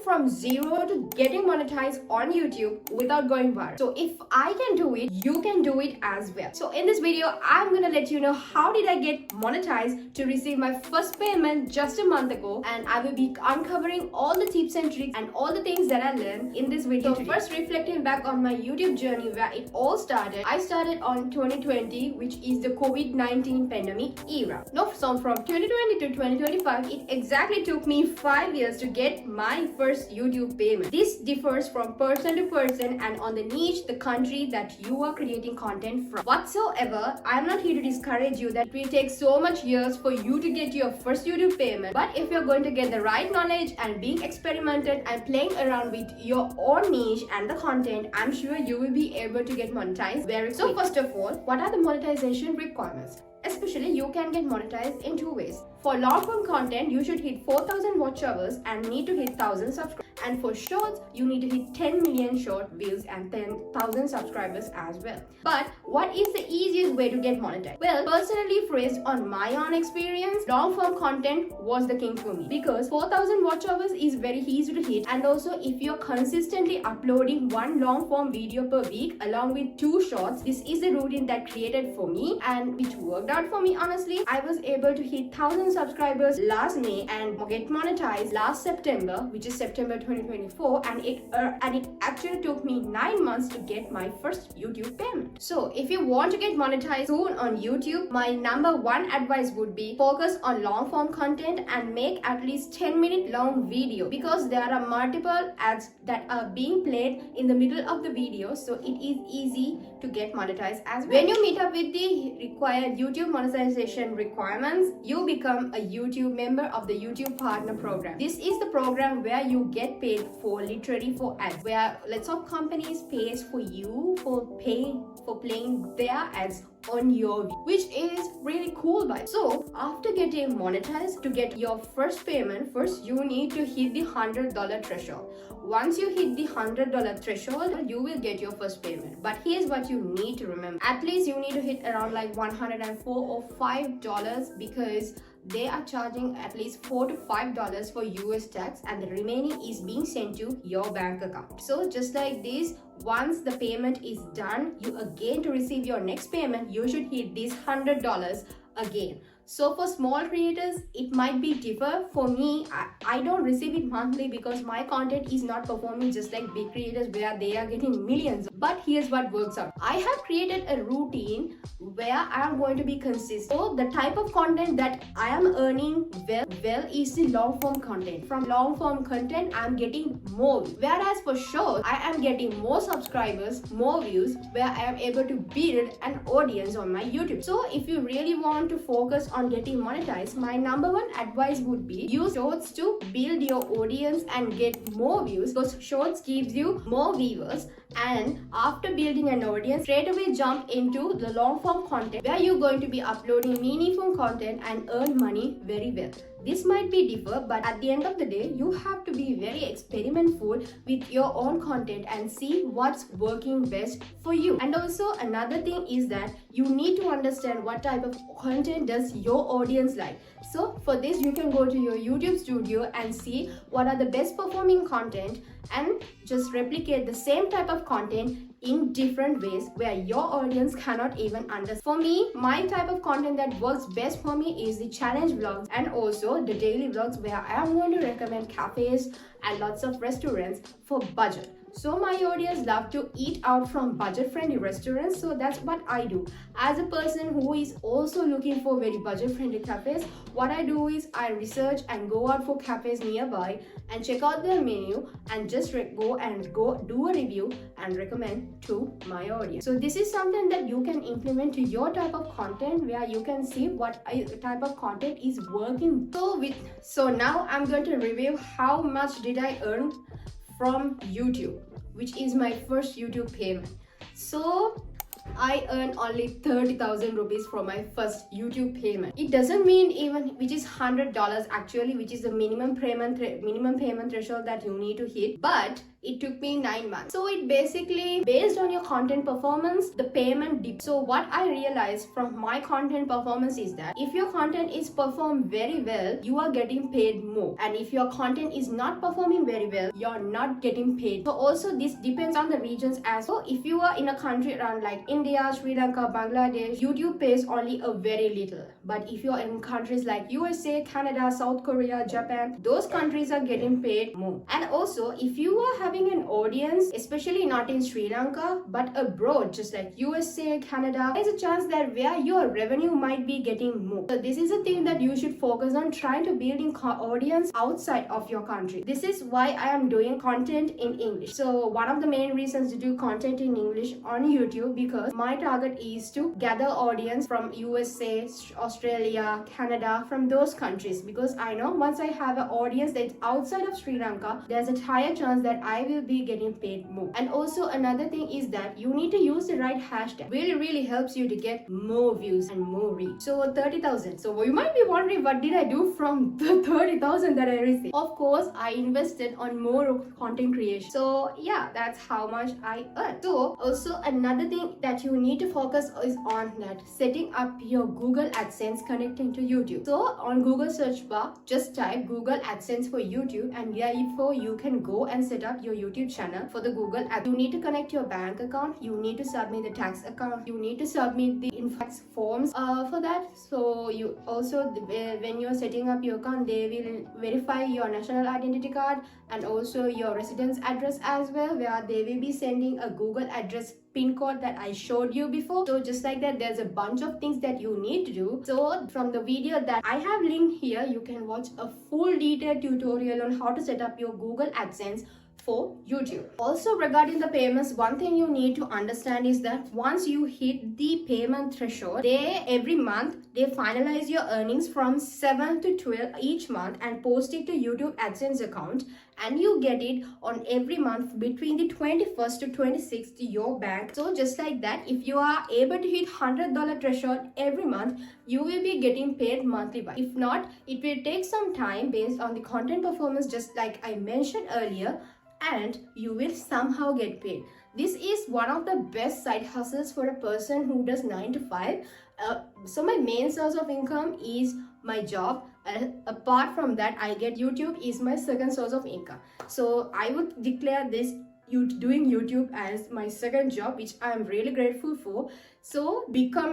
went from zero to getting monetized on YouTube without going viral. So if I can do it, you can do it as well. So in this video, I'm gonna let you know how did I get monetized to receive my first payment just a month ago, and I will be uncovering all the tips and tricks and all the things that I learned in this video. So first, reflecting back on my YouTube journey where it all started, I started on 2020, which is the COVID-19 pandemic era. No, so from 2020 to 2025, it exactly took me 5 years to get my first YouTube payment. This differs from person to person and on the niche, the country that you are creating content from. Whatsoever, I'm not here to discourage you that it will take so much years for you to get your first YouTube payment. But if you're going to get the right knowledge and being experimented and playing around with your own niche and the content, I'm sure you will be able to get monetized very quickly. So first of all, what are the monetization requirements? Especially, you can get monetized in two ways. For long form content, you should hit 4,000 watch hours and need to hit 1,000 subscribers. And for shorts, you need to hit 10 million short views and 10,000 subscribers as well. But what is the easiest way to get monetized? Well, personally phrased on my own experience, long form content was the king for me because 4,000 watch hours is very easy to hit. And also, if you're consistently uploading one long form video per week along with 2 shorts, this is the routine that created for me and which worked out for me. Honestly, I was able to hit 1,000 subscribers last May and get monetized last September, which is September 2024, and it actually took me 9 months to get my first YouTube payment. So if you want to get monetized soon on YouTube, my number one advice would be focus on long form content and make at least 10-minute long video because there are multiple ads that are being played in the middle of the video, so it is easy to get monetized as well. When you meet up with the required YouTube monetization requirements, you become a YouTube member of the YouTube Partner Program. This is the program where you get paid for literally for ads, where lots of companies pays for you for playing their ads on your video, which is really cool by. So after getting monetized, to get your first payment, first you need to hit the $100 threshold. Once you hit the $100 threshold, you will get your first payment. But here's what you need to remember: at least you need to hit around like $104 or $5 because they are charging at least $4 to $5 for US tax, and the remaining is being sent to your bank account. So just like this, once the payment is done, you again to receive your next payment, you should hit this $100 again. So for small creators, it might be differ. For me, I don't receive it monthly because my content is not performing just like big creators where they are getting millions. But here's what works out. I have created a routine where I am going to be consistent. So the type of content that I am earning well is the long form content. From long form content, I'm getting more. Whereas for short, I am getting more subscribers, more views, where I am able to build an audience on my YouTube. So if you really want to focus on getting monetized, my number one advice would be use shorts to build your audience and get more views, because shorts gives you more viewers, and after building an audience, straight away jump into the long form content where you're going to be uploading meaningful content and earn money very well. This might be differ, but at the end of the day, you have to be very experimentful with your own content and see what's working best for you. And also another thing is that you need to understand what type of content does your audience like. So for this, you can go to your YouTube studio and see what are the best performing content and just replicate the same type of content in different ways where your audience cannot even understand. For me, my type of content that works best for me is the challenge vlogs and also the daily vlogs where I am going to recommend cafes and lots of restaurants for budget. So my audience love to eat out from budget-friendly restaurants, so that's what I do. As a person who is also looking for very budget-friendly cafes, what I do is I research and go out for cafes nearby and check out their menu and just go do a review and recommend to my audience. So this is something that you can implement to your type of content where you can see what type of content is working. So now I'm going to review how much did I earn from YouTube, which is my first YouTube payment. So I earned only 30,000 rupees for my first YouTube payment. It doesn't mean even, which is $100 actually, which is the minimum payment threshold that you need to hit. But it took me 9 months. So it basically based on your content performance, the payment dip. So what I realized from my content performance is that if your content is performed very well, you are getting paid more, and if your content is not performing very well, you're not getting paid. So also this depends on the regions as well. If you are in a country around like India, Sri Lanka, Bangladesh, YouTube pays only a very little. But if you're in countries like USA, Canada, South Korea, Japan, those countries are getting paid more. And also if you are having an audience, especially not in Sri Lanka but abroad, just like USA, Canada, there's a chance that where your revenue might be getting more. So this is a thing that you should focus on, trying to build in audience outside of your country. This is why I am doing content in English. So one of the main reasons to do content in English on YouTube, because my target is to gather audience from USA, Australia, Canada, from those countries, because I know once I have an audience that's outside of Sri Lanka, there's a higher chance that I will be getting paid more. And also another thing is that you need to use the right hashtag. Really helps you to get more views and more reach. So 30,000. So you might be wondering, what did I do from the 30,000 that I received? Of course, I invested on more content creation. So yeah, that's how much I earn. So also another thing that you need to focus is on that setting up your Google Adsense connecting to YouTube. So on Google search bar, just type Google Adsense for YouTube, and therefore you can go and set up your YouTube channel for the Google Adsense. You need to connect your bank account, you need to submit the tax account, you need to submit the infax forms for that. So you also, when you're setting up your account, they will verify your national identity card and also your residence address as well, where they will be sending a Google address pin code that I showed you before. So just like that, there's a bunch of things that you need to do. So from the video that I have linked here, you can watch a full detailed tutorial on how to set up your Google AdSense for YouTube. Also regarding the payments, one thing you need to understand is that once you hit the payment threshold, every month they finalize your earnings from 7 to 12 each month and post it to YouTube AdSense account, and you get it on every month between the 21st to 26th to your bank. So just like that, if you are able to hit $100 threshold every month, you will be getting paid monthly. But if not, it will take some time based on the content performance, just like I mentioned earlier, and you will somehow get paid. This is one of the best side hustles for a person who does 9 to 5. So my main source of income is my job. Apart from that, I get YouTube is my second source of income. So I would declare this doing YouTube as my second job, which I am really grateful for. So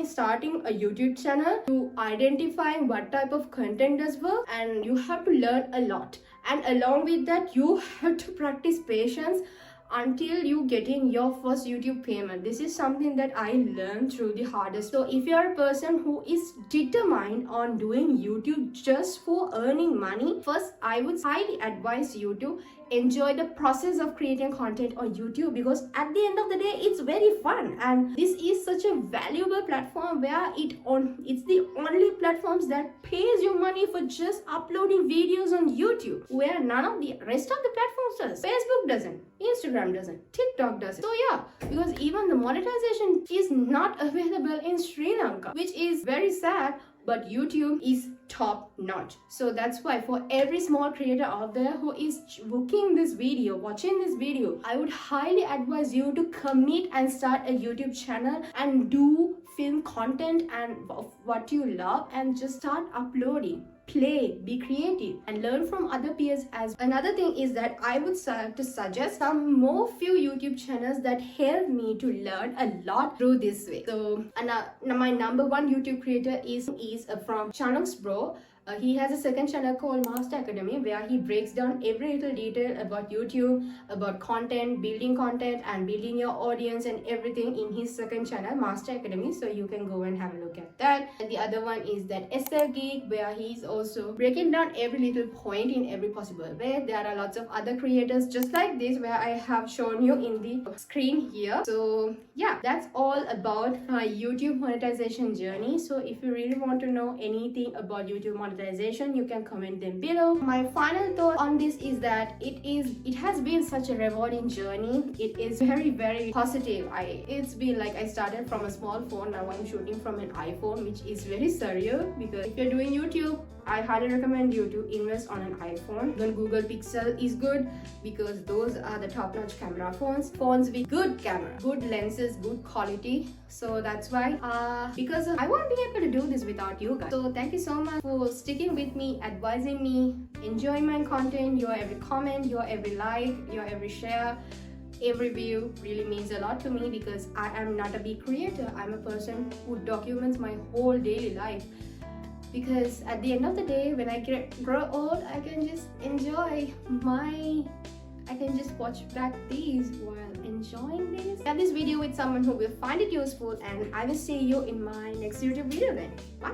starting a YouTube channel, to identify what type of content does work, and you have to learn a lot. And along with that, you have to practice patience until you getting your first YouTube payment. This is something that I learned through the hardest. So if you are a person who is determined on doing YouTube just for earning money, first I would highly advise you to enjoy the process of creating content on YouTube, because at the end of the day, it's very fun, and this is such a valuable platform where it's the only platforms that pays you money for just uploading videos on YouTube, where none of the rest of the platforms does. Facebook doesn't, Instagram doesn't, TikTok doesn't. So yeah, because even the monetization is not available in Sri Lanka, which is very sad, but YouTube is top notch. So that's why for every small creator out there who is watching this video, I would highly advise you to commit and start a YouTube channel and do film content and what you love, and just start uploading. Play, be creative, and learn from other peers. As another thing is that I would suggest some more few YouTube channels that help me to learn a lot through this way. So my number one YouTube creator is from Chanuk's bro. He has a second channel called Master Academy, where he breaks down every little detail about YouTube, about content, building content, and building your audience and everything in his second channel, Master Academy. So you can go and have a look at that. And the other one is that SL Geek, where he's also breaking down every little point in every possible way. There are lots of other creators just like this, where I have shown you in the screen here. So yeah, that's all about my YouTube monetization journey. So if you really want to know anything about YouTube monetization, you can comment them below. My final thought on this is that it has been such a rewarding journey. It is very positive. It's been like I started from a small phone, now I'm shooting from an iPhone, which is very surreal, because if you're doing YouTube, I highly recommend you to invest on an iPhone. Then Google Pixel is good because those are the top-notch camera phones with good camera, good lenses, good quality. So that's why because I won't be able to do this without you guys. So thank you so much for sticking with me, advising me, enjoying my content. Your every comment, your every like, your every share, every view really means a lot to me because I am not a big creator. I'm a person who documents my whole daily life. Because at the end of the day, when I grow old, I can just I can just watch back these while enjoying this. Share this video with someone who will find it useful, and I will see you in my next YouTube video then. Bye.